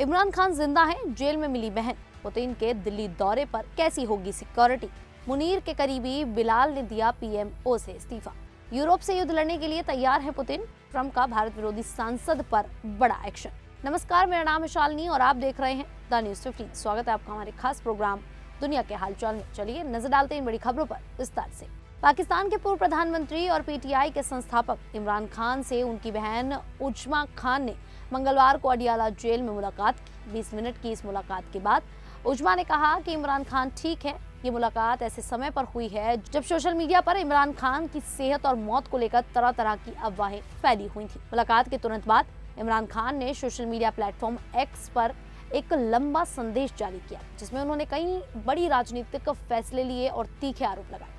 इमरान खान जिंदा हैं, जेल में मिली बहन। पुतिन के दिल्ली दौरे पर कैसी होगी सिक्योरिटी। मुनीर के करीबी बिलाल ने दिया पीएमओ से इस्तीफा। यूरोप से युद्ध लड़ने के लिए तैयार है पुतिन। ट्रंप का भारत विरोधी सांसद पर बड़ा एक्शन। नमस्कार, मेरा नाम है शालिनी और आप देख रहे हैं द न्यूज़ 15। स्वागत है आपका हमारे खास प्रोग्राम दुनिया के हालचाल में। चलिए नजर डालते हैं इन बड़ी खबरों पर विस्तार से। पाकिस्तान के पूर्व प्रधानमंत्री और पीटीआई के संस्थापक इमरान खान से उनकी बहन उज्मा खान ने मंगलवार को अडियाला जेल में मुलाकात की। 20 मिनट की इस मुलाकात के बाद उज्मा ने कहा कि इमरान खान ठीक है। ये मुलाकात ऐसे समय पर हुई है जब सोशल मीडिया पर इमरान खान की सेहत और मौत को लेकर तरह तरह की अफवाहें फैली हुई थी। मुलाकात के तुरंत बाद इमरान खान ने सोशल मीडिया प्लेटफॉर्म एक्स पर एक लंबा संदेश जारी किया, जिसमें उन्होंने कई बड़ी राजनीतिक फैसले लिए और तीखे आरोप लगाए।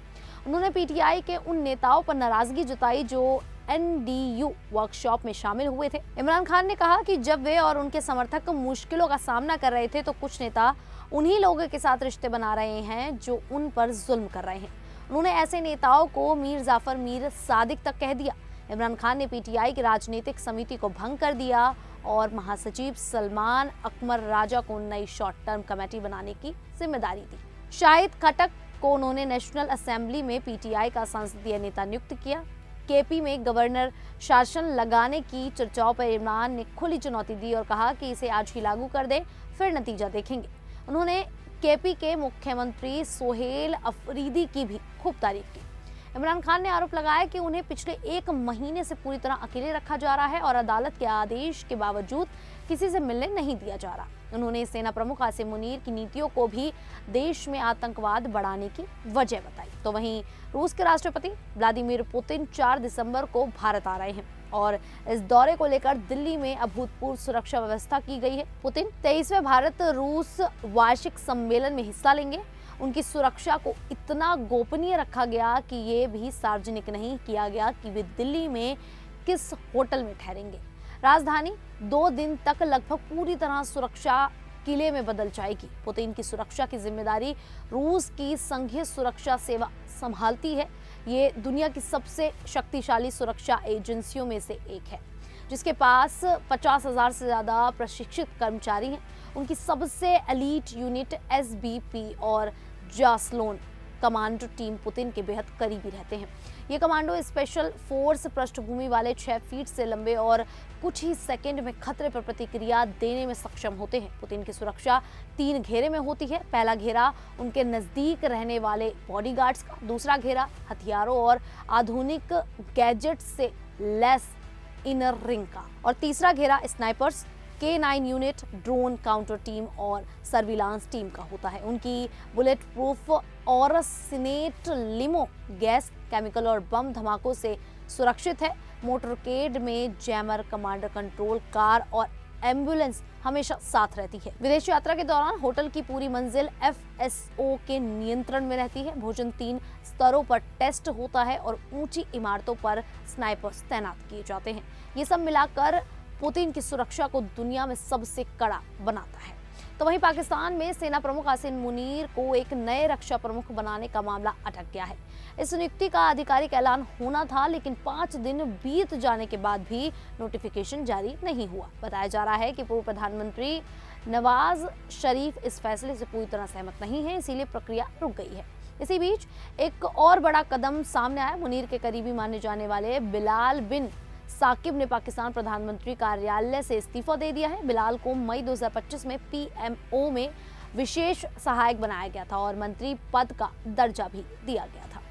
उन्होंने पीटीआई के उन नेताओं पर नाराजगी जताई जो एनडीयू वर्कशॉप में शामिल हुए थे। इमरान खान ने कहा कि जब वे और उनके समर्थक मुश्किलों का सामना कर रहे थे तो कुछ नेता उन्हीं लोगों के साथ रिश्ते बना रहे हैं जो उन पर जुल्म कर रहे हैं। उन्होंने ऐसे नेताओं को मीर जाफर मीर सादिक तक कह दिया। इमरान खान ने पीटीआई की राजनीतिक समिति को भंग कर दिया और महासचिव सलमान अकबर राजा को नई शॉर्ट टर्म कमेटी बनाने की जिम्मेदारी दी। शाहिद खटक को उन्होंने नेशनल असेंबली में पीटीआई का संसदीय नेता नियुक्त किया। केपी में गवर्नर शासन लगाने की चर्चाओं पर इमरान ने खुली चुनौती दी और कहा कि इसे आज ही लागू कर दें, फिर नतीजा देखेंगे। उन्होंने केपी के मुख्यमंत्री सोहेल अफरीदी की भी खूब तारीफ की। इमरान खान ने आरोप लगाया कि उन्हें पिछले 1 महीने से पूरी तरह अकेले रखा जा रहा है और अदालत के आदेश के बावजूद किसी से मिलने नहीं दिया जा रहा। उन्होंने सेना प्रमुख आसिम मुनीर की नीतियों को भी देश में आतंकवाद बढ़ाने की वजह बताई। तो वहीं रूस के राष्ट्रपति व्लादिमीर पुतिन 4 दिसंबर को भारत आ रहे हैं और इस दौरे को लेकर दिल्ली में अभूतपूर्व सुरक्षा व्यवस्था की गई है। पुतिन 23वें भारत रूस वार्षिक सम्मेलन में हिस्सा लेंगे। उनकी सुरक्षा को इतना गोपनीय रखा गया कि ये भी सार्वजनिक नहीं किया गया कि वे दिल्ली में किस होटल में ठहरेंगे। राजधानी 2 दिन तक लगभग पूरी तरह सुरक्षा किले में बदल जाएगी। पुतिन की सुरक्षा की जिम्मेदारी रूस की संघीय सुरक्षा सेवा संभालती है। ये दुनिया की सबसे शक्तिशाली सुरक्षा एजेंसियों में से एक है, जिसके पास 50,000 से ज्यादा प्रशिक्षित कर्मचारी हैं। उनकी सबसे एलीट यूनिट एसबीपी और जासलोन कमांडो टीम पुतिन के बेहद करीबी रहते हैं। ये कमांडो स्पेशल फोर्स पृष्ठभूमि वाले 6 फीट से लंबे और कुछ ही सेकंड में खतरे पर प्रतिक्रिया देने में सक्षम होते हैं। पुतिन की सुरक्षा 3 घेरे में होती है। पहला घेरा उनके नजदीक रहने वाले बॉडीगार्ड्स का, दूसरा घेरा हथियारों और आधुनिक गैजेट से लैस इनर रिंग का और तीसरा घेरा snipers, K9 unit, drone counter team और सर्विलांस टीम का होता है। उनकी बुलेट प्रूफ और सिनेट लिमो गैस, केमिकल और बम धमाकों से सुरक्षित है। मोटरकेड में जैमर, कमांडर कंट्रोल कार और एम्बुलेंस हमेशा साथ रहती है। विदेश यात्रा के दौरान होटल की पूरी मंजिल FSO के नियंत्रण में रहती है। भोजन 3 स्तरों पर टेस्ट होता है और ऊंची इमारतों पर स्नाइपर्स तैनात किए जाते हैं। ये सब मिलाकर पुतिन की सुरक्षा को दुनिया में सबसे कड़ा बनाता है। तो वहीं पाकिस्तान में सेना प्रमुख आसिम मुनीर को एक नए रक्षा प्रमुख बनाने का मामला अटक गया है। इस नियुक्ति का आधिकारिक ऐलान होना था, लेकिन 5 दिन बीत जाने के बाद भी नोटिफिकेशन जारी नहीं हुआ। बताया जा रहा है कि पूर्व प्रधानमंत्री नवाज शरीफ इस फैसले से पूरी तरह सहमत नहीं है, इसीलिए प्रक्रिया रुक गई है। इसी बीच एक और बड़ा कदम सामने आया। मुनीर के करीबी माने जाने वाले बिलाल बिन साकिब ने पाकिस्तान प्रधानमंत्री कार्यालय से इस्तीफा दे दिया है। बिलाल को मई 2025 में पीएमओ में विशेष सहायक बनाया गया था और मंत्री पद का दर्जा भी दिया गया था।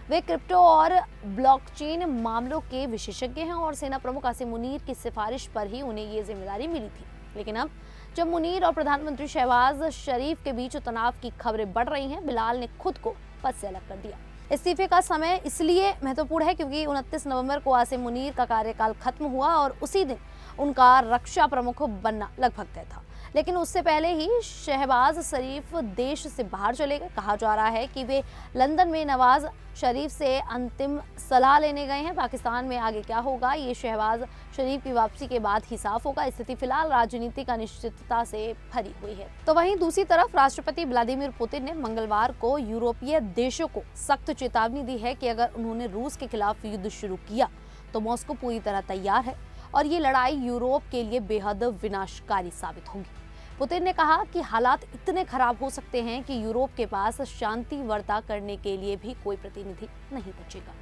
वे क्रिप्टो और ब्लॉकचेन मामलों के विशेषज्ञ हैं और सेना प्रमुख आसिम मुनीर की सिफारिश पर ही उन्हें ये जिम्मेदारी मिली थी। लेकिन अब जब मुनीर और प्रधानमंत्री शहबाज शरीफ के बीच तनाव की खबरें बढ़ रही हैं, बिलाल ने खुद को पद से अलग कर दिया। इस्तीफे का समय इसलिए महत्वपूर्ण है क्योंकि 29 नवंबर को आसिम मुनीर का कार्यकाल खत्म हुआ और उसी दिन उनका रक्षा प्रमुख बनना लगभग तय था। लेकिन उससे पहले ही शहबाज शरीफ देश से बाहर चले गए। कहा जा रहा है कि वे लंदन में नवाज शरीफ से अंतिम सलाह लेने गए हैं। पाकिस्तान में आगे क्या होगा, ये शहबाज शरीफ की वापसी के बाद ही साफ होगा। स्थिति फिलहाल राजनीतिक अनिश्चितता से भरी हुई है। तो वहीं दूसरी तरफ राष्ट्रपति व्लादिमीर पुतिन ने मंगलवार को यूरोपीय देशों को सख्त चेतावनी दी है कि अगर उन्होंने रूस के खिलाफ युद्ध शुरू किया तो मॉस्को पूरी तरह तैयार है और ये लड़ाई यूरोप के लिए बेहद विनाशकारी साबित होगी। पुतिन ने कहा कि हालात इतने खराब हो सकते हैं कि यूरोप के पास शांति वार्ता करने के लिए भी कोई प्रतिनिधि नहीं बचेगा।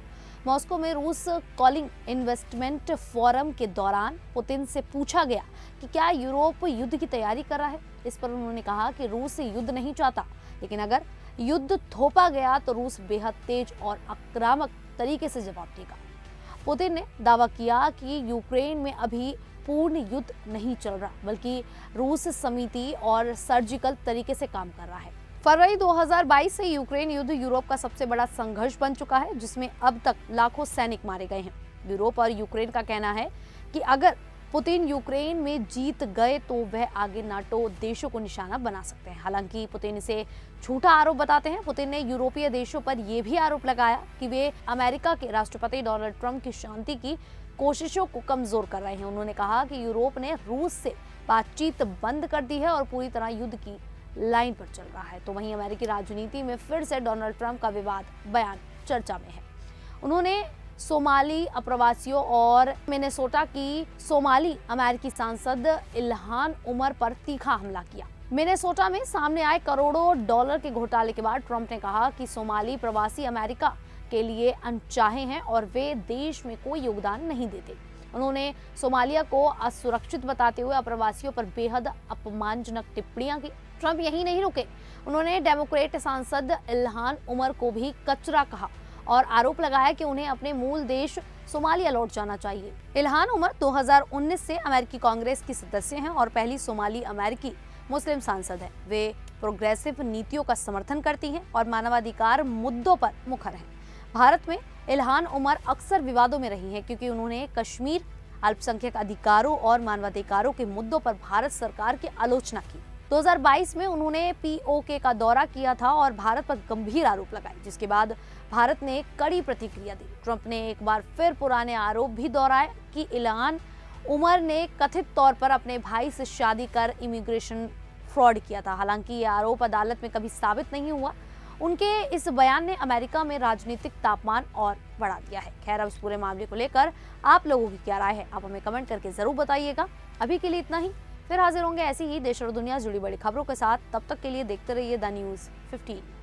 मॉस्को में रूस कॉलिंग इन्वेस्टमेंट फोरम के दौरान पुतिन से पूछा गया कि क्या यूरोप युद्ध की तैयारी कर रहा है। इस पर उन्होंने कहा कि रूस युद्ध नहीं चाहता, लेकिन अगर युद्ध थोपा गया तो रूस बेहद तेज और आक्रामक तरीके से जवाब देगा। पुतिन ने दावा किया कि यूक्रेन में अभी पूर्ण युद्ध नहीं चल रहा, बल्कि रूस समिति और सर्जिकल तरीके से काम कर रहा है। फरवरी 2022 से यूक्रेन युद्ध यूरोप का सबसे बड़ा संघर्ष बन चुका है, जिसमें अब तक लाखों सैनिक मारे गए हैं। यूरोप और यूक्रेन का कहना है कि अगर पुतिन यूक्रेन में जीत गए तो वह आगे नाटो देशों को निशाना बना सकते हैं। हालांकि पुतिन इसे झूठा आरोप बताते हैं। पुतिन ने यूरोपीय देशों पर यह भी आरोप लगाया कि वे अमेरिका के राष्ट्रपति डोनाल्ड ट्रंप की शांति की कोशिशों को कमजोर कर रहे हैं। उन्होंने कहा कि यूरोप ने रूस से बातचीत बंद कर दी है और पूरी तरह युद्ध की लाइन पर चल रहा है। तो वहीं अमेरिकी राजनीति में फिर से डोनाल्ड ट्रंप का विवाद बयान चर्चा में है। उन्होंने सोमाली अप्रवासियों और मिनेसोटा की सोमाली अमेरिकी सांसद इल्हान उमर पर तीखा हमला किया। मिनेसोटा में सामने आए करोड़ों डॉलर के घोटाले के बाद ट्रंप ने कहा कि सोमाली प्रवासी अमेरिका के लिए अनचाहे हैं और वे देश में कोई योगदान नहीं देते। उन्होंने सोमालिया को असुरक्षित बताते हुए अप्रवासियों पर बेहद अपमानजनक टिप्पणियां की। ट्रंप यही नहीं रुके, उन्होंने डेमोक्रेट सांसद इल्हान उमर को भी कचरा कहा और आरोप लगाया कि उन्हें अपने मूल देश सोमालिया लौट जाना चाहिए। इल्हान उमर 2019 से अमेरिकी कांग्रेस की सदस्य हैं और पहली सोमाली अमेरिकी मुस्लिम सांसद हैं। वे प्रोग्रेसिव नीतियों का समर्थन करती हैं और मानवाधिकार मुद्दों पर मुखर हैं। भारत में इल्हान उमर अक्सर विवादों में रही हैं क्योंकि उन्होंने कश्मीर, अल्पसंख्यक अधिकारों और मानवाधिकारों के मुद्दों पर भारत सरकार की आलोचना की। 2022 में उन्होंने पीओके का दौरा किया था और भारत पर गंभीर आरोप लगाए, जिसके बाद भारत ने कड़ी प्रतिक्रिया दी। ट्रंप ने एक बार फिर पुराने आरोप भी दोहराए कि इल्हान उमर ने कथित तौर पर अपने भाई से शादी कर इमिग्रेशन फ्रॉड किया था। हालांकि ये आरोप अदालत में कभी साबित नहीं हुआ। उनके इस बयान ने अमेरिका में राजनीतिक तापमान और बढ़ा दिया है। खैर, अब इस पूरे मामले को लेकर आप लोगों की क्या राय है, आप हमें कमेंट करके जरूर बताइएगा। अभी के लिए इतना ही, फिर हाजिर होंगे ऐसी ही देश और दुनिया से जुड़ी बड़ी खबरों के साथ। तब तक के लिए देखते रहिए द न्यूज़ 15।